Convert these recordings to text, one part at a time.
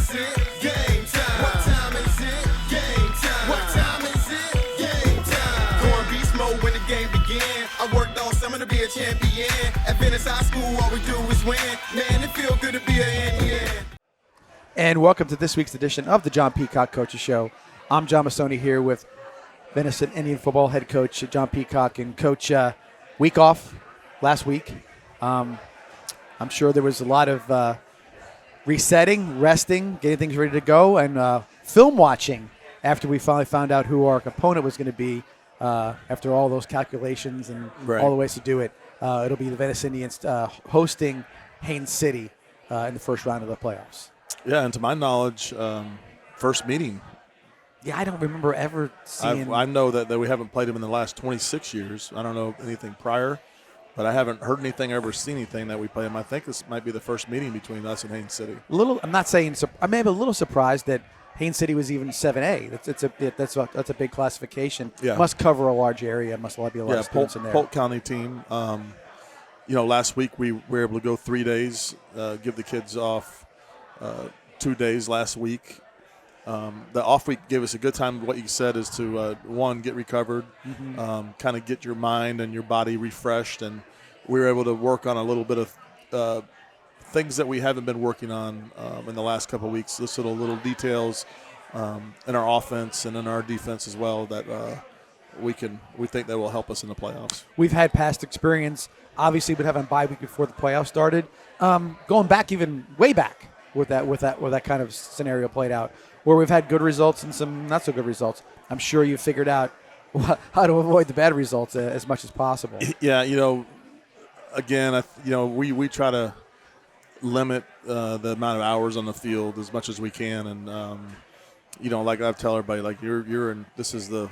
is it? Game time. What time is it? Game time. What time is it? Game time. Going beast mode when the game begin. I worked all summer to be a champion. At Venice High School, all we do is win. Man, it feel good to be an Indian. And welcome to this week's edition of the John Peacock Coaches Show. I'm John Massoni here with Venice Indian football head coach John Peacock. And Coach, week off last week. I'm sure there was a lot of resetting, resting, getting things ready to go, and film watching after we finally found out who our opponent was going to be after all those calculations and all the ways to do it. It'll be the Venice Indians hosting Haines City in the first round of the playoffs. Yeah, and to my knowledge, first meeting. Yeah, I don't remember ever seeing. I know that we haven't played them in the last 26 years. I don't know anything prior, but I haven't heard anything, ever seen anything that we play them. I think this might be the first meeting between us and Haines City. I'm not saying. I may be a little surprised that Haines City was even 7A. That's a big classification. Yeah. Must cover a large area. Must be a lot of students in there. Polk County team. Last week we were able to go 3 days, give the kids off 2 days last week. The off week gave us a good time. What you said is to, one, get recovered, kind of get your mind and your body refreshed. And we were able to work on a little bit of things that we haven't been working on in the last couple of weeks. This little details in our offense and in our defense as well that we think that will help us in the playoffs. We've had past experience. Obviously, we'd have a bye week before the playoffs started. Going back even way back with that kind of scenario played out, where we've had good results and some not so good results. I'm sure you figured out how to avoid the bad results as much as possible. Yeah, again, we try to limit the amount of hours on the field as much as we can, and like I tell everybody, like you're in. This is the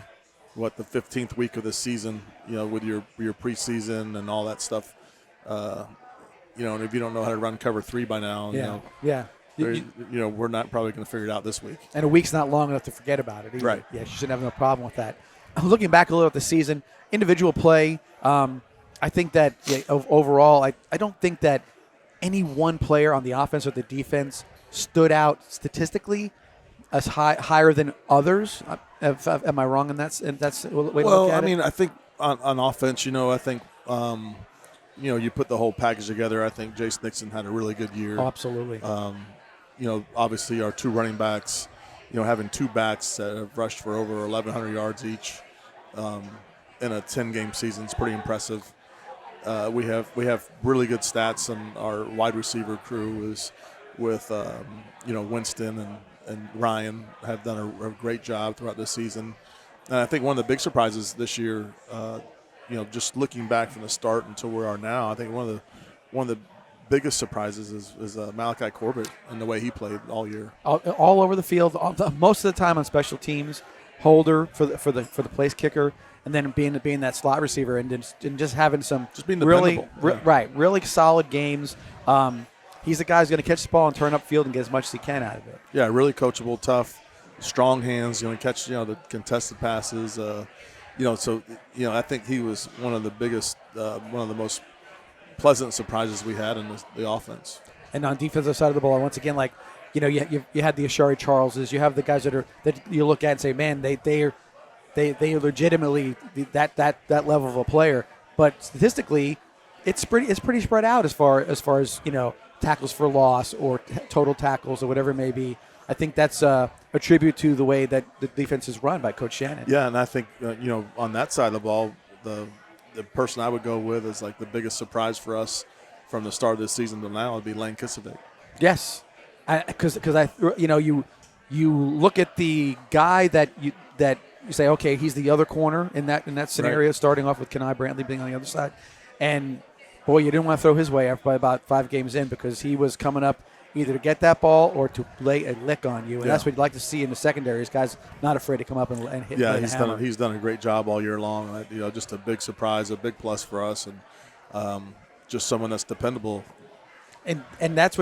15th week of the season, with your preseason and all that stuff. And if you don't know how to run cover 3 by now, we're not probably going to figure it out this week. And a week's not long enough to forget about it either. Right. Yeah, you shouldn't have no problem with that. Looking back a little at the season, individual play, I think that overall, I don't think that any one player on the offense or the defense stood out statistically as higher than others. Am I wrong in that? And that's the way to look at it? I think on offense, I think you put the whole package together. I think Jace Nixon had a really good year. Oh, absolutely. Obviously our 2 running backs, having 2 backs that have rushed for over 1,100 yards each in a 10-game season is pretty impressive. We have really good stats, and our wide receiver crew is with Winston and Ryan have done a great job throughout this season. And I think one of the big surprises this year, just looking back from the start until where we are now, I think one of the biggest surprises is Malachi Corbett and the way he played all year. All over the field, most of the time on special teams, holder for the place kicker, and then being that slot receiver, and just having some being really really solid games. He's the guy who's going to catch the ball and turn upfield and get as much as he can out of it. Yeah, really coachable, tough, strong hands. Catch the contested passes. I think he was one of the biggest, one of the most pleasant surprises we had in the offense. And on defensive side of the ball, once again, you had the Ashari Charleses, you have the guys that you look at and say, man, they are legitimately that level of a player. But statistically, it's pretty spread out as far as tackles for loss or total tackles or whatever it may be. I think that's a tribute to the way that the defense is run by Coach Shannon. Yeah, and I think on that side of the ball, the person I would go with is like the biggest surprise for us from the start of this season to now would be Lane Kisovic. Yes, because you look at the guy that you say, okay, he's the other corner in that scenario, starting off with Kenai Brantley being on the other side, and boy, you didn't want to throw his way after about 5 games in, because he was coming up either to get that ball or to lay a lick on you, and that's what you'd like to see in the secondary. Is guys not afraid to come up and hit. Yeah, he's done a great job all year long. Just a big surprise, a big plus for us, and just someone that's dependable. And that's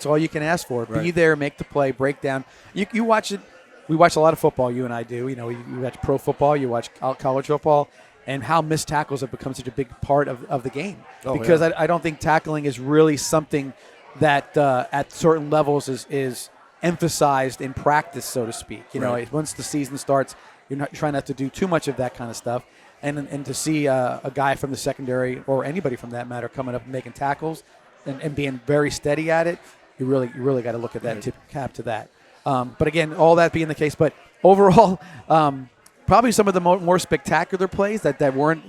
all you can ask for. Right. Be there, make the play, break down. You watch it. We watch a lot of football. You and I do. You watch pro football. You watch college football. And how missed tackles have become such a big part of the game. Because I don't think tackling is really something that at certain levels is emphasized in practice, so to speak. You know, once the season starts, you're trying not to do too much of that kind of stuff. And to see a guy from the secondary or anybody from that matter coming up and making tackles and being very steady at it, you really got to look at that and tip your cap to that. But again, all that being the case, but overall, probably some of the more spectacular plays that weren't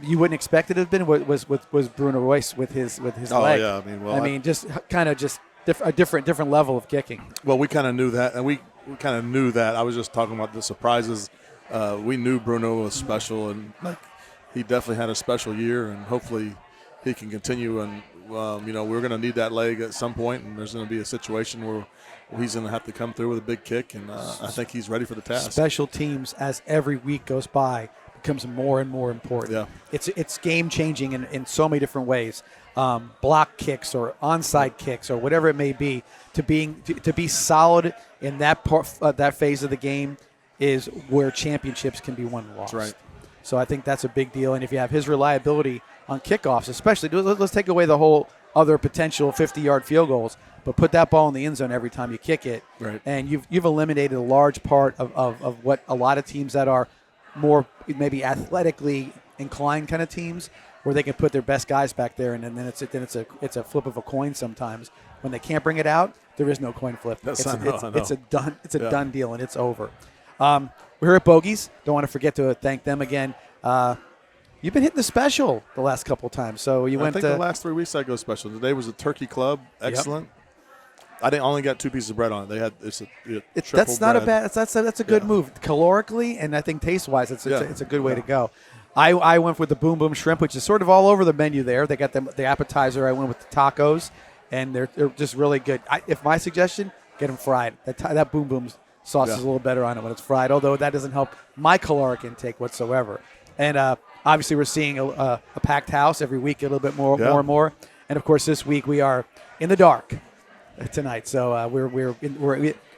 you wouldn't expect it to have been was Bruno Royce with his leg. Yeah, I mean, just a different level of kicking. Well, we kind of knew that, and we kind of knew that. I was just talking about the surprises. We knew Bruno was special, and he definitely had a special year, and hopefully he can continue. And we're going to need that leg at some point, and there's going to be a situation where he's going to have to come through with a big kick, and I think he's ready for the task. Special teams, as every week goes by, becomes more and more important. Yeah. It's game changing in so many different ways. Block kicks or onside kicks or whatever it may be. To be solid in that part, that phase of the game is where championships can be won and lost. That's right. So I think that's a big deal. And if you have his reliability on kickoffs, especially, let's take away the whole other potential 50-yard field goals, but put that ball in the end zone every time you kick it. Right. And you've eliminated a large part of what a lot of teams that are more maybe athletically inclined kind of teams, where they can put their best guys back there, and then it's a flip of a coin sometimes. When they can't bring it out, there is no coin flip. It's a done deal, and it's over. We're here at Bogies. Don't want to forget to thank them again. You've been hitting the special the last couple of times, so you went. I think the last 3 weeks I go special. Today was a turkey club, excellent. Yep. I only got 2 pieces of bread on it. They had that's not bread. A bad. That's a good move calorically, and I think taste wise, it's a good way to go. I went with the Boom Boom Shrimp, which is sort of all over the menu there. They got the appetizer. I went with the tacos, and they're just really good. If my suggestion, get them fried. That Boom Boom sauce is a little better on it when it's fried, although that doesn't help my caloric intake whatsoever. And obviously we're seeing a packed house every week, a little bit more and more. And, of course, this week we are in the dark tonight. So we're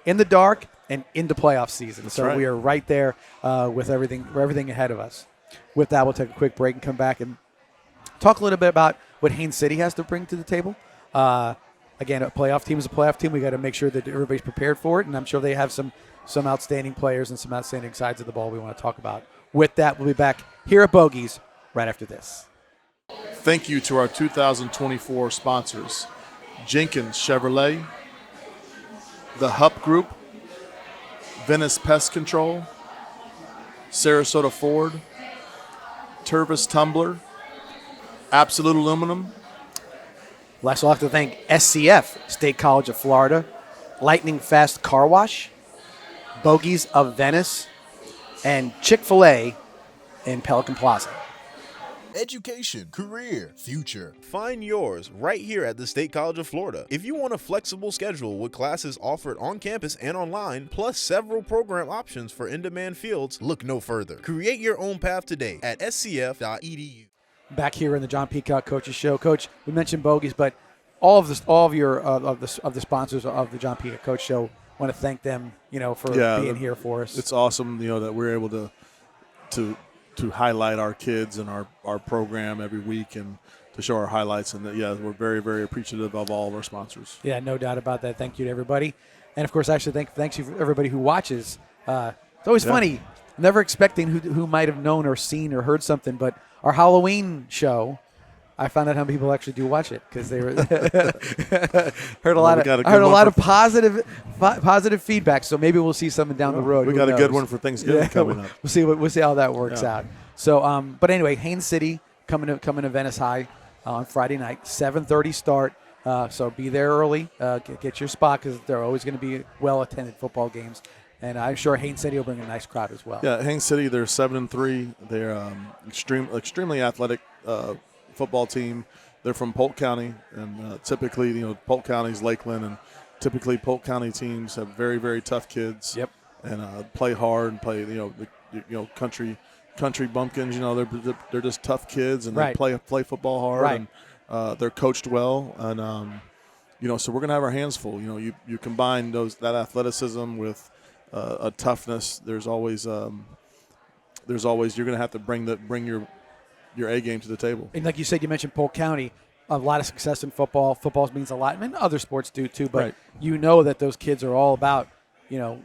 in the dark and into playoff season. That's so right. We are right there with everything ahead of us. With that, we'll take a quick break and come back and talk a little bit about what Haines City has to bring to the table. Again, a playoff team is a playoff team. We got to make sure that everybody's prepared for it, and I'm sure they have some outstanding players and some outstanding sides of the ball we want to talk about. With that, we'll be back here at Bogies right after this. Thank you to our 2024 sponsors, Jenkins Chevrolet, the Hupp Group, Venice Pest Control, Sarasota Ford, Tervis Tumbler, Absolute Aluminum. We'll also have to thank SCF, State College of Florida, Lightning Fast Car Wash, Bogies of Venice, and Chick-fil-A in Pelican Plaza. Education, career, future. Find yours right here at the State College of Florida. If you want a flexible schedule with classes offered on campus and online, plus several program options for in-demand fields, look no further. Create your own path today at scf.edu. Back here in the John Peacock Coaches Show, Coach. We mentioned Bogies, but all of the sponsors of the John Peacock Coach Show, want to thank them, for being here for us. It's awesome, that we're able to highlight our kids and our program every week and to show our highlights. And we're very, very appreciative of all of our sponsors. Yeah, no doubt about that. Thank you to everybody. And, of course, actually, thanks you for everybody who watches. It's always funny, never expecting who might have known or seen or heard something, but our Halloween show, I found out how many people actually do watch it because they were heard a lot of positive feedback. So maybe we'll see something down the road. We got a good one for Thanksgiving coming up. We'll see how that works out. So, but anyway, Haines City coming to Venice High on Friday night, 7:30 start. So be there early, get your spot because they're always going to be well-attended football games. And I'm sure Haines City will bring a nice crowd as well. Yeah, Haines City, they're 7-3. They're extremely athletic football team. They're from Polk County, and typically, Polk County's Lakeland, and typically Polk County teams have very, very tough kids. Yep. And play hard and play, country bumpkins. They're just tough kids, and they play football hard. Right. And they're coached well, and so we're gonna have our hands full. You combine that athleticism with a toughness. There's always you're gonna have to bring your A game to the table. And like you said, you mentioned Polk County. a lot of success in football. Football means a lot. I mean, other sports do too, but Right. you know that those kids are all about,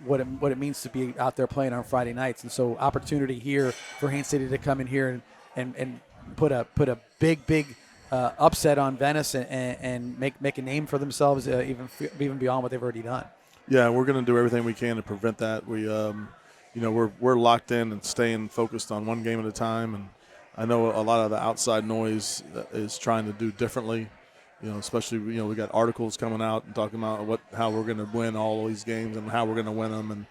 what it means to be out there playing on Friday nights. And so opportunity here for Haines City to come in here and put a big upset on Venice and make a name for themselves, even beyond what they've already done. Yeah, we're going to do everything we can to prevent that. We're locked in and staying focused on one game at a time, and I know a lot of the outside noise is trying to do differently. Especially we got articles coming out and talking about how we're going to win all these games and how we're going to win them, and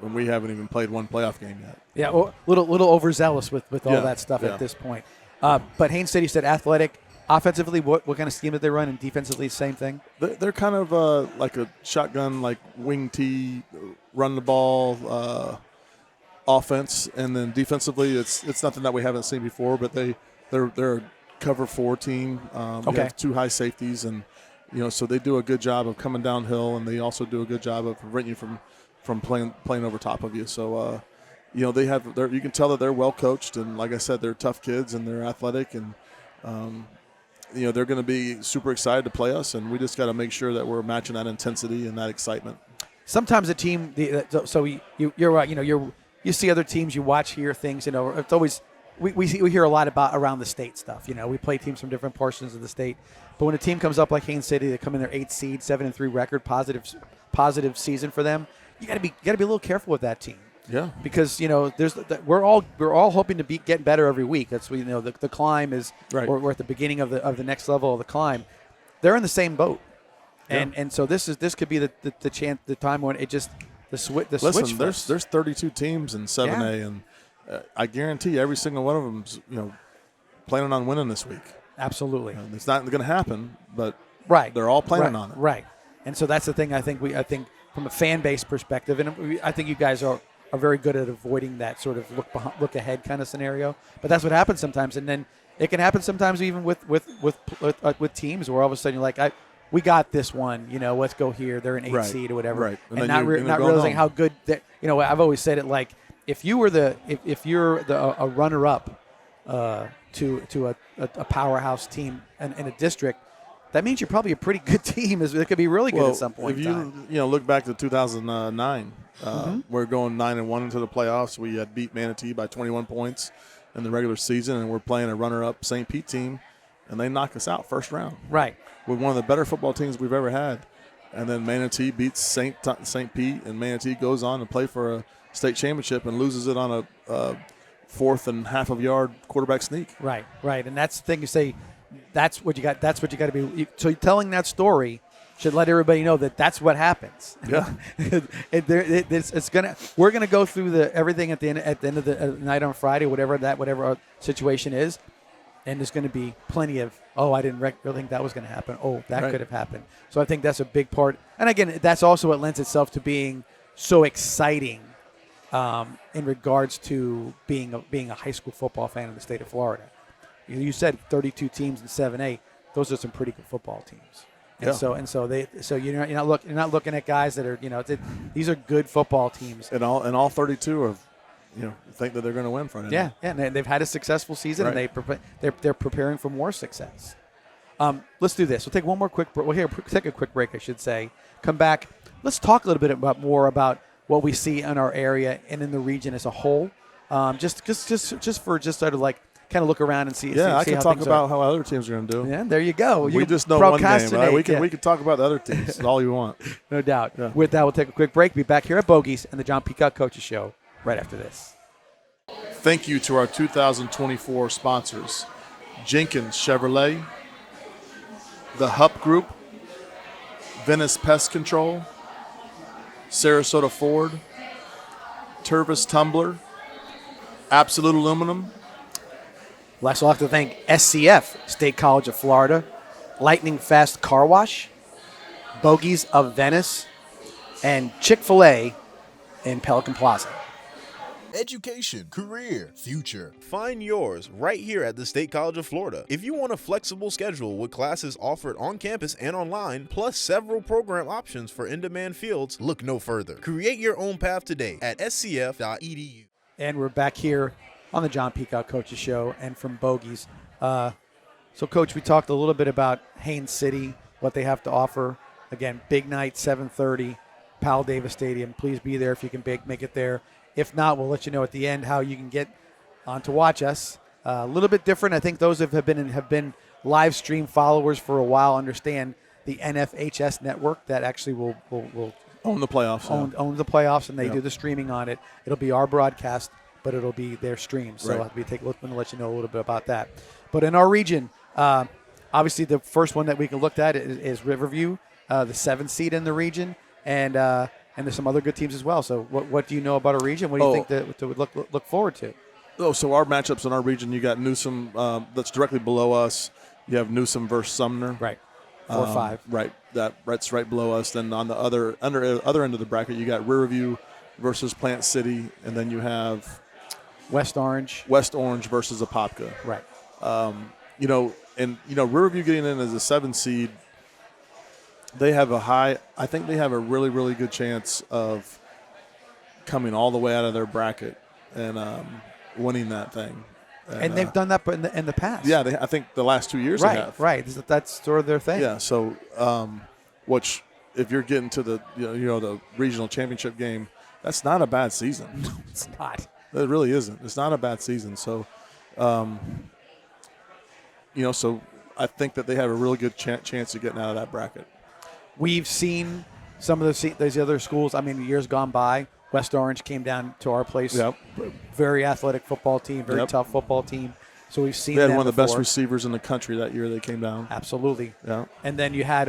when we haven't even played one playoff game yet. Yeah, well, little overzealous with all Yeah, that stuff yeah. at this point. But Haines City said athletic. Offensively, what kind of scheme did they run? And defensively, same thing? They're kind of like a shotgun, like wing T, run the ball offense, and then defensively, it's nothing that we haven't seen before. But they're a cover 4 team. We have 2 high safeties, and so they do a good job of coming downhill, and they also do a good job of preventing you from playing over top of you. So you can tell that they're well coached, and like I said, they're tough kids and they're athletic, and they're going to be super excited to play us, and we just got to make sure that we're matching that intensity and that excitement. Sometimes a team, you're right. You see other teams, you watch, hear things. It's always we hear a lot about around the state stuff. We play teams from different portions of the state, but when a team comes up like Haines City, they come in their 8th seed, 7-3 record, positive season for them. You got to be a little careful with that team. Yeah, because we're all hoping to be getting better every week. That's the climb is right. We're at the beginning of the next level of the climb. They're in the same boat, and so this could be the time when it just the switch. Listen, flips. there's 32 teams in 7A, and I guarantee every single one of them's planning on winning this week. Absolutely, it's not going to happen, but right, they're all planning on it. Right, and so that's the thing. I think from a fan base perspective, and I think you guys are very good at avoiding that sort of look ahead kind of scenario. But that's what happens sometimes, and then it can happen sometimes even with teams where all of a sudden you're like, we got this one. Let's go here. They're an 8 seed or whatever, right? And not realizing how good that. I've always said it like if you're a runner up to a powerhouse team in a district. That means you're probably a pretty good team. It could be really good at some point. If you look back to 2009, we're going 9-1 into the playoffs. We had beat Manatee by 21 points in the regular season, and we're playing a runner-up St. Pete team, and they knock us out first round. Right. We're one of the better football teams we've ever had, and then Manatee beats St. Pete, and Manatee goes on to play for a state championship and loses it on a 4th and half of yard quarterback sneak. Right, and that's the thing you say. That's what you got. That's what you got to be. So telling that story should let everybody know that that's what happens. Yeah, we're gonna go through everything at the end of the night on Friday, whatever our situation is, and there's going to be plenty of I didn't really think that was going to happen. That could have happened. So I think that's a big part. And again, that's also what lends itself to being so exciting in regards to being a high school football fan in the state of Florida. You said 32 teams in 7A; those are some pretty good football teams. And so you're not looking at guys that are these are good football teams. And all 32 are think that they're going to win Friday night. Yeah, and they've had a successful season, right. And they're preparing for more success. Let's do this. We'll take one more quick. Take a quick break, I should say. Come back. Let's talk a little bit more about what we see in our area and in the region as a whole. Just sort of like. Kind of look around and see. Yeah, I see can how talk things about how other teams are going to do. Yeah, there you go. We just know one game, right? We can talk about the other teams all you want. No doubt. Yeah. With that, we'll take a quick break. Be back here at Bogies and the John Peacock Coaches Show right after this. Thank you to our 2024 sponsors, Jenkins Chevrolet, the Hupp Group, Venice Pest Control, Sarasota Ford, Tervis Tumbler, Absolute Aluminum. Last, we'll have to thank SCF, State College of Florida, Lightning Fast Car Wash, Bogies of Venice, and Chick-fil-A in Pelican Plaza. Education, career, future. Find yours right here at the State College of Florida. If you want a flexible schedule with classes offered on campus and online, plus several program options for in-demand fields, look no further. Create your own path today at scf.edu. And we're back here on the John Peacock Coaches Show and from Bogies. So, Coach, we talked a little bit about Haines City, what they have to offer. Again, big night, 7:30, Powell Davis Stadium. Please be there if you can make it there. If not, we'll let you know at the end how you can get on to watch us. A little bit different. I think those have been live stream followers for a while understand the NFHS network that actually will own the playoffs. Own the playoffs, and they Yep. do the streaming on it. It'll be our broadcast, but it'll be their stream. So Right. I'll take a look and let you know a little bit about that. But in our region, obviously the first one that we can look at is Riverview, the 7th seed in the region, and there's some other good teams as well. So what do you know about our region? What do you think to look forward to? Oh, so our matchups in our region, you got Newsom that's directly below us. You have Newsom versus Sumner. Right. 4-5. Right. That's right below us. Then on the other end of the bracket, you got Riverview versus Plant City, and then you have West Orange versus Apopka. Right. Riverview getting in as a 7 seed, they have I think they have a really, really good chance of coming all the way out of their bracket and winning that thing. And they've done that in the past. Yeah, I think the last 2 years they have. Right. That's sort of their thing. Yeah. So, which if you're getting to the the regional championship game, that's not a bad season. No, it's not. It really isn't. It's not a bad season. So, so I think that they have a really good chance of getting out of that bracket. We've seen some of those other schools. I mean, years gone by, West Orange came down to our place. Yep. Very athletic football team, very Yep. tough football team. So we've seen They had them one of the best before. receivers in the country that year they came down. Absolutely. Yeah. And then you had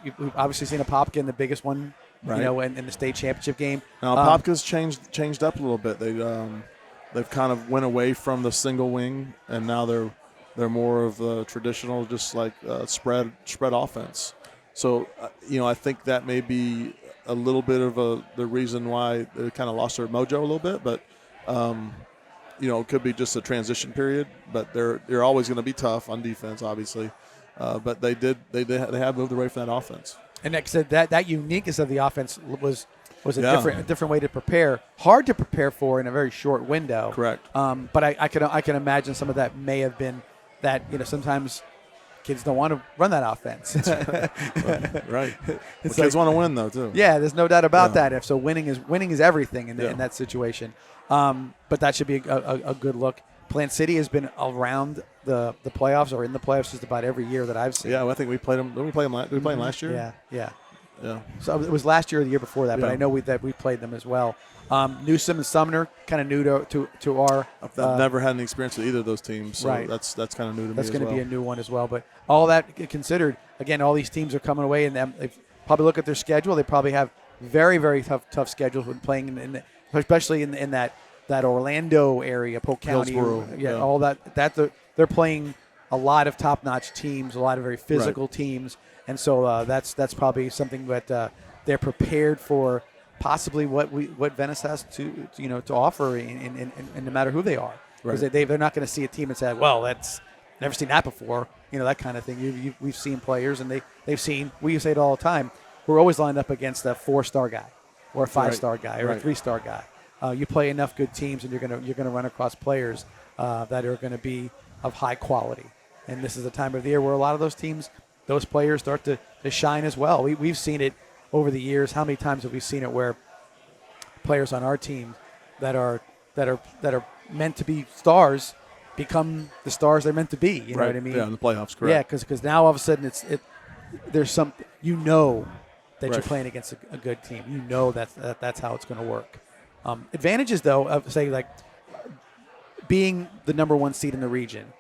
you've obviously seen Apopka in the biggest one, Right. in the state championship game. Now Apopka's changed up a little bit. They've kind of went away from the single wing, and now they're more of a traditional, just like spread offense. So I think that may be a little bit of the reason why they kind of lost their mojo a little bit, but it could be just a transition period. But they're always going to be tough on defense, obviously. But they have moved away from that offense. And like I said, that uniqueness of the offense was a Yeah. different way to prepare. Hard to prepare for in a very short window. Correct. But I can imagine some of that may have been that sometimes kids don't want to run that offense. Right. It's Kids want to win though too. Yeah, there's no doubt about Yeah. that. So winning is everything in that situation. But that should be a good look. Plant City has been around the playoffs or in the playoffs just about every year that I've seen. Yeah, I think we played them. Did we play them? Did we play them last year? Yeah. Yeah. So it was last year or the year before that, but Yeah. I know we played them as well. Newsom and Sumner, kind of new to our. I've never had any experience with either of those teams, so Right. that's kind of new to That's me going as to well. be a new one as well. But all that considered, again, all these teams are coming away, and they probably look at their schedule. They probably have very, very tough schedules when playing especially in that Orlando area, Polk County, Hillsborough, yeah. all that they're playing a lot of top-notch teams, a lot of very physical teams, and so that's probably something that they're prepared for. Possibly what Venice has to offer, in no matter who they are, because Right. they're not going to see a team and say, well, that's never seen that before, that kind of thing. We've seen players, and they've seen. We say it all the time. We're always lined up against a 4-star guy, or a 5-star guy, or a Right. 3-star guy. You play enough good teams, and you're gonna run across players that are going to be of high quality. And this is the time of the year where a lot of those teams, those players start to shine as well. We've seen it over the years. How many times have we seen it where players on our team that are meant to be stars become the stars they're meant to be? You know what I mean? Yeah, in the playoffs, correct. Yeah, because now all of a sudden there's some that you're Right. playing against a good team. That's how it's going to work. Advantages though of say like being the number 1 seed in the region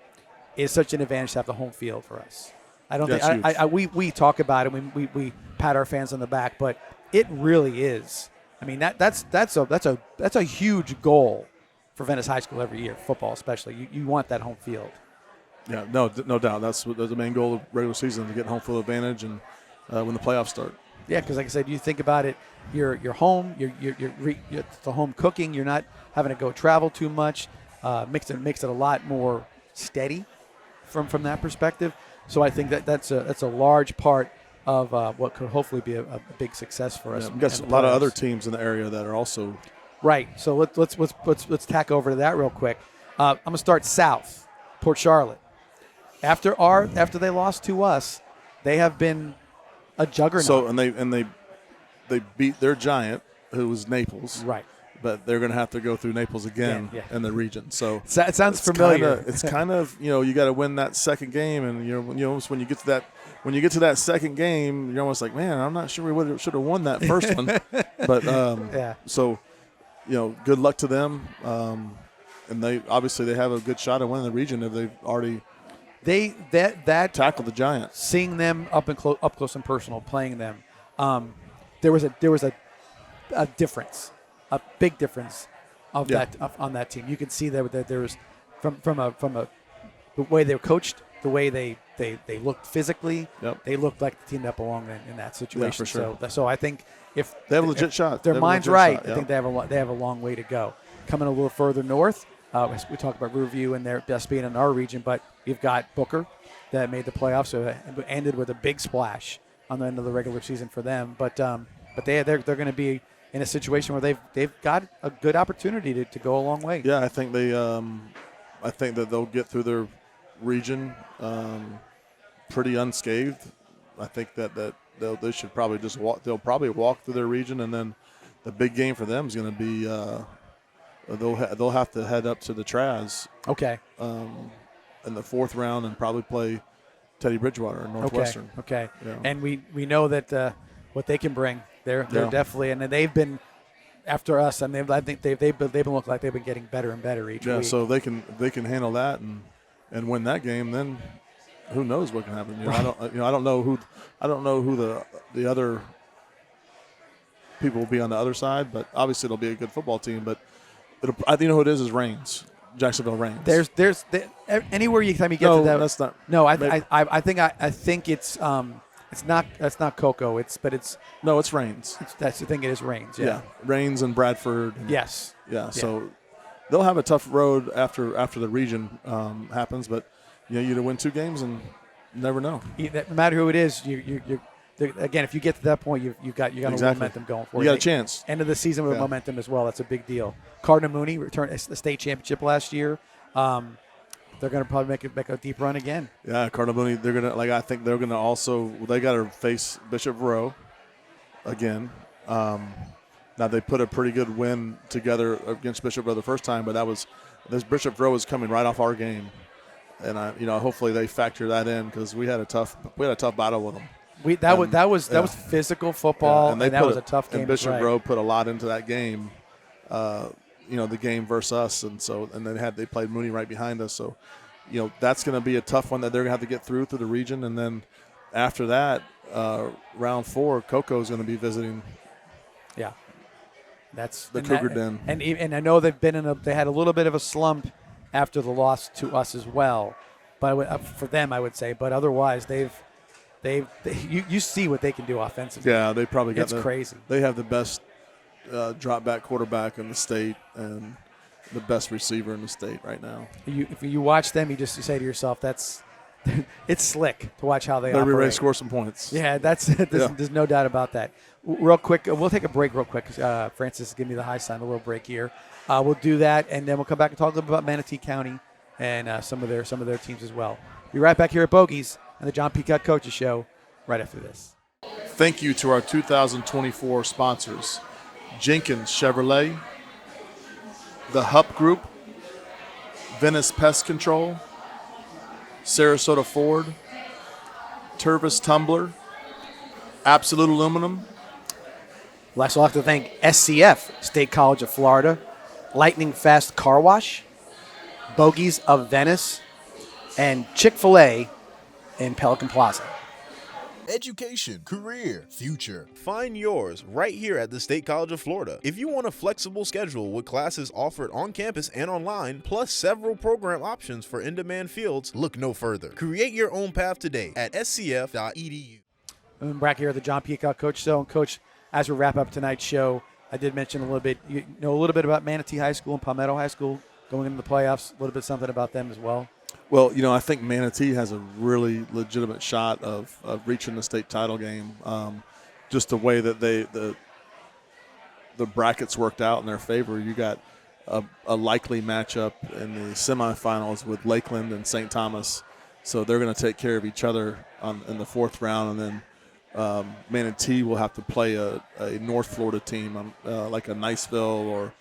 is such an advantage to have the home field for us. I don't That's think we talk about it. We pat our fans on the back, but it really is. I mean that's a huge goal for Venice High School every year, football especially. You want that home field. Yeah, no doubt. That's the main goal of regular season, to get home field advantage and when the playoffs start. Yeah, because like I said, you think about it, you're home, you're the home cooking. You're not having to go travel too much. Makes it a lot more steady from that perspective. So I think that's a large part of what could hopefully be a big success for us. Yeah, we've got a lot of other teams in the area that are also right. So let's tack over to that real quick. I'm gonna start south, Port Charlotte, after they lost to us, they have been a juggernaut. So and they beat their giant, who was Naples. Right. But they're going to have to go through Naples again in the region. So it sounds familiar. It's kind of you got to win that second game, and when you get to that second game, you're almost like, man, I'm not sure we should have won that first one. But so good luck to them. And they obviously have a good shot at winning the region if they've already tackled the giant. Seeing them up close and personal, playing them, there was a difference. A big difference on that team. You can see that there was from the way they were coached, the way they looked physically. Yep. They looked like the team that belonged in that situation. Yeah, for sure. So I think if they have a legit shot, their mind's right. I think they have a long way to go. Coming a little further north, we talked about Riverview and their best being in our region, but you've got Booker that made the playoffs, so it ended with a big splash on the end of the regular season for them. But they're going to be in a situation where they've got a good opportunity to go a long way. Yeah, I think that they'll get through their region pretty unscathed. I think that they should probably just walk. They'll probably walk through their region, and then the big game for them is going to be they'll have to head up to the Traz. Okay. In the fourth round and probably play Teddy Bridgewater in Northwestern. Okay. Yeah. And we know that what they can bring. They're definitely, and they've been after us. I mean, I think they've been looking like they've been getting better and better each week. Yeah, so they can handle that and win that game. Then who knows what can happen? I don't know who the other people will be on the other side, but obviously it'll be a good football team. But I think who it is Reigns, Jacksonville Reigns. There's anywhere you time you get to that. That's not. No, I think it's It's not Coco. It's Reigns. That's the thing. It is Reigns. Yeah. Reigns and Bradford. Yes. Yeah. So they'll have a tough road after the region happens, but you win 2 games and you never know. No matter who it is, you again, if you get to that point, you got a little momentum going for you. You got a chance. End of the season with momentum as well. That's a big deal. Cardinal Mooney returned the state championship last year. They're going to probably make a deep run again. Yeah, Cardinal Mooney. They're gonna I think they're gonna also. They got to face Bishop Rowe again. Now they put a pretty good win together against Bishop Rowe the first time, but this Bishop Rowe is coming right off our game, and hopefully they factor that in because we had a tough battle with them. That was physical football, and that was a tough game. And Bishop Rowe put a lot into that game. The game versus us, and they played Mooney right behind us. So, that's going to be a tough one that they're going to have to get through the region. And then after that, round 4, Coco is going to be visiting. Yeah, that's the Cougar Den. And I know they had a little bit of a slump after the loss to us as well, but for them I would say. But otherwise, you see what they can do offensively. Yeah, they probably got crazy. They have the best drop back quarterback in the state and the best receiver in the state right now. If you watch them, you say to yourself, it's slick to watch how they operate. They're ready to score some points. Yeah, there's no doubt about that. Real quick, we'll take a break real quick. Francis, give me the high sign, a little break here. We'll do that, and then we'll come back and talk a little bit about Manatee County and some of their teams as well. Be right back here at Bogies and the John Peacock Coaches Show right after this. Thank you to our 2024 sponsors. Jenkins Chevrolet, the Hupp Group, Venice Pest Control, Sarasota Ford, Tervis Tumbler, Absolute Aluminum. Last, I'd like to thank SCF, State College of Florida, Lightning Fast Car Wash, Bogies of Venice, and Chick-fil-A in Pelican Plaza. Education, career, future. Find yours right here at the State College of Florida. If you want a flexible schedule with classes offered on campus and online, plus several program options for in-demand fields, look no further. Create your own path today at scf.edu. I'm back here at the John Peacock Coach Show. And Coach, as we wrap up tonight's show, I did mention a little bit about Manatee High School and Palmetto High School going into the playoffs, a little bit something about them as well. Well, I think Manatee has a really legitimate shot of reaching the state title game. Just the way that the brackets worked out in their favor. You got a likely matchup in the semifinals with Lakeland and St. Thomas. So they're going to take care of each other in the fourth round, and then Manatee will have to play a North Florida team, like a Niceville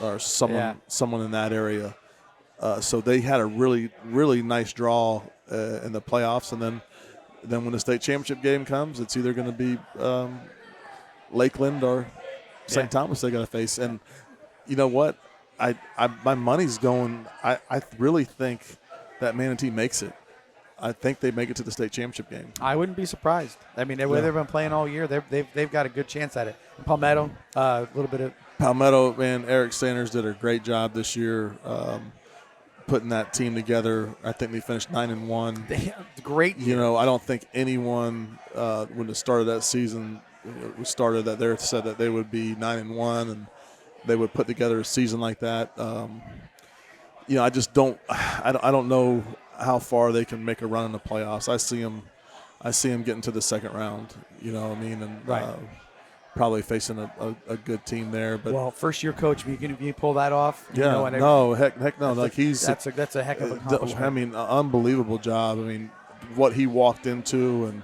or someone in that area. So they had a really, really nice draw in the playoffs, and then when the state championship game comes, it's either going to be Lakeland or St. Thomas they got to face. And you know what? My money's going. I really think that Manatee makes it. I think they make it to the state championship game. I wouldn't be surprised. I mean, they've been playing all year. They've got a good chance at it. Palmetto, a little bit of Palmetto, man. Eric Sanders did a great job this year putting that team together. I think they finished 9-1. Great year. You know, I don't think anyone when the start of that season started that they said that they would be 9-1 and they would put together a season like that. You know, I just don't. I don't know how far they can make a run in the playoffs. I see them getting to the second round. You know what I mean? And probably facing a good team there. But well, first year coach, you pull that off. Yeah, heck no. Like that's a heck of an accomplishment. I mean, unbelievable job. I mean, what he walked into and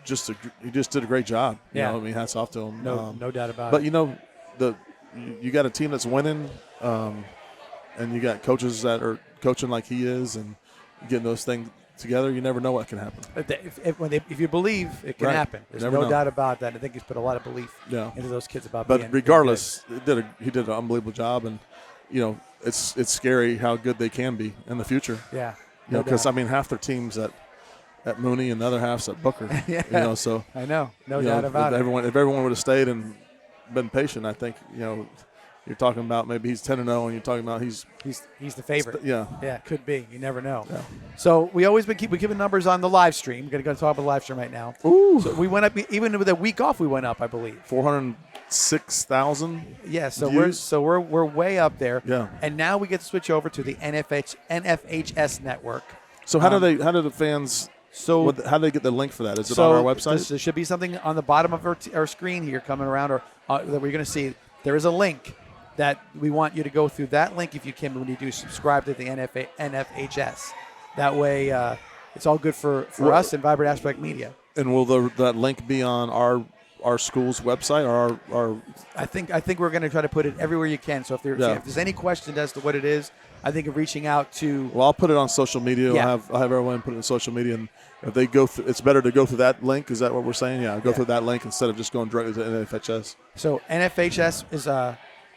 he just did a great job. You know, I mean, hats off to him. No doubt about it. But you know, you got a team that's winning, and you got coaches that are coaching like he is, and getting those things together. You never know what can happen. If you believe, it can happen. There's no doubt about that. I think he's put a lot of belief into those kids about. But regardless, he did an unbelievable job, and you know, it's scary how good they can be in the future. Yeah. You know, because I mean, half their teams at Mooney and the other half's at Booker. Yeah. You know, so I know, no doubt about it. If everyone would have stayed and been patient, I think, you know, you're talking about maybe he's 10-0, and you're talking about he's the favorite. Yeah, could be. You never know. Yeah. So we always been keeping numbers on the live stream. We're going to go talk about the live stream right now. Ooh. So we went up even with a week off. We went up, I believe. 406,000. Yeah. So views. we're way up there. Yeah. And now we get to switch over to the NFHS network. So how do the fans? So how do they get the link for that? Is it on our website? There should be something on the bottom of our screen here coming around, or that we're going to see. There is a link that we want you to go through that link if you can when you do subscribe to the NFHS. That way, it's all good for us and Vibrant Aspect Media. And will that link be on our school's website or our? I think we're going to try to put it everywhere you can. So if there's any question as to what it is, I think of reaching out to. Well, I'll put it on social media. Yeah. I'll have everyone put it on social media, and if they go through, it's better to go through that link. Is that what we're saying? Yeah, go through that link instead of just going directly to NFHS. So NFHS is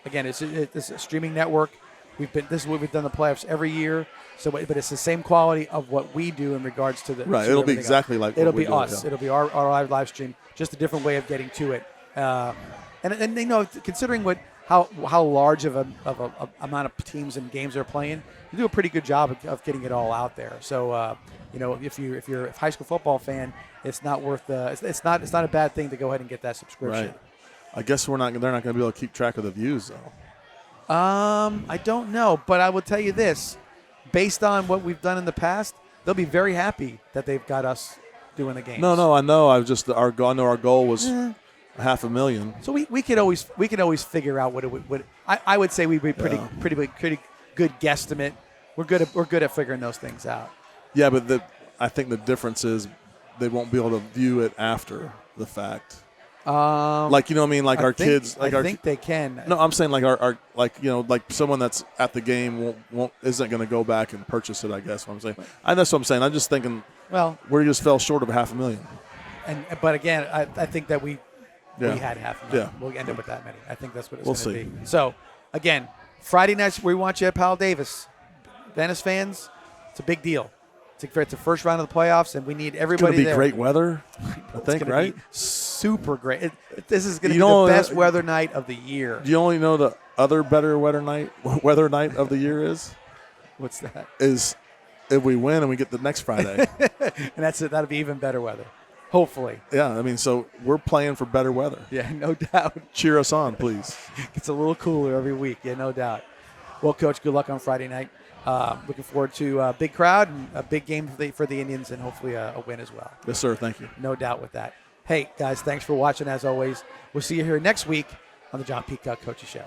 again, it's a streaming network. This is what we've done the playoffs every year. So, but it's the same quality of what we do in regards to the right. It'll be exactly else. Like it'll what be we're us. doing, yeah. It'll be our live stream. Just a different way of getting to it. And you know, considering how large of a amount of teams and games they're playing, you do a pretty good job of getting it all out there. So you know, if you're a high school football fan, it's not worth it's not a bad thing to go ahead and get that subscription. Right. I guess they're not going to be able to keep track of the views though. I don't know, but I will tell you this: based on what we've done in the past, they'll be very happy that they've got us doing the games. No, I know. I know our goal was 500,000. So we could always figure out what it would. I would say we'd be pretty good guesstimate. We're good at figuring those things out. Yeah, but I think the difference is they won't be able to view it after the fact. Like, you know what I mean? Like kids. Like I think they can. No, I'm saying like our like, you know, like someone that's at the game isn't going to go back and purchase it. I guess what I'm saying. That's what I'm saying. I'm just thinking. Well, we just fell short of 500,000. But again, I think that we had 500,000. Yeah. We'll end up with that many. I think that's what it's We'll going to be. So again, Friday nights we want you at Powell Davis. Venice fans, it's a big deal. It's the first round of the playoffs, and we need everybody there. It's going to be great weather, I think, right? Super great. This is going to be the best weather night of the year. Do you only know the other better weather night of the year is? What's that? Is if we win and we get the next Friday. And that's it. That'll be even better weather. Hopefully. Yeah, I mean, so we're playing for better weather. Yeah, no doubt. Cheer us on, please. It's a little cooler every week. Yeah, no doubt. Well, Coach, good luck on Friday night. Looking forward to a big crowd and a big game for the Indians, and hopefully a win as well. Yes, sir. Thank you. No doubt with that. Hey, guys, thanks for watching as always. We'll see you here next week on the John Peacock Coaches Show.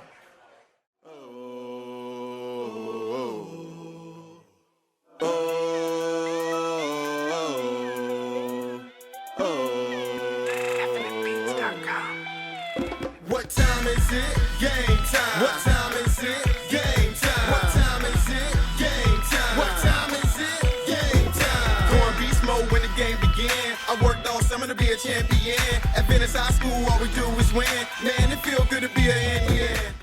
Oh. it? Game time. What time is it? Game time. What time is it? Game time. What time is it? Game time. Going beast mode when the game began. I worked all summer to be a champion. At Venice High School, all we do is win. Man, if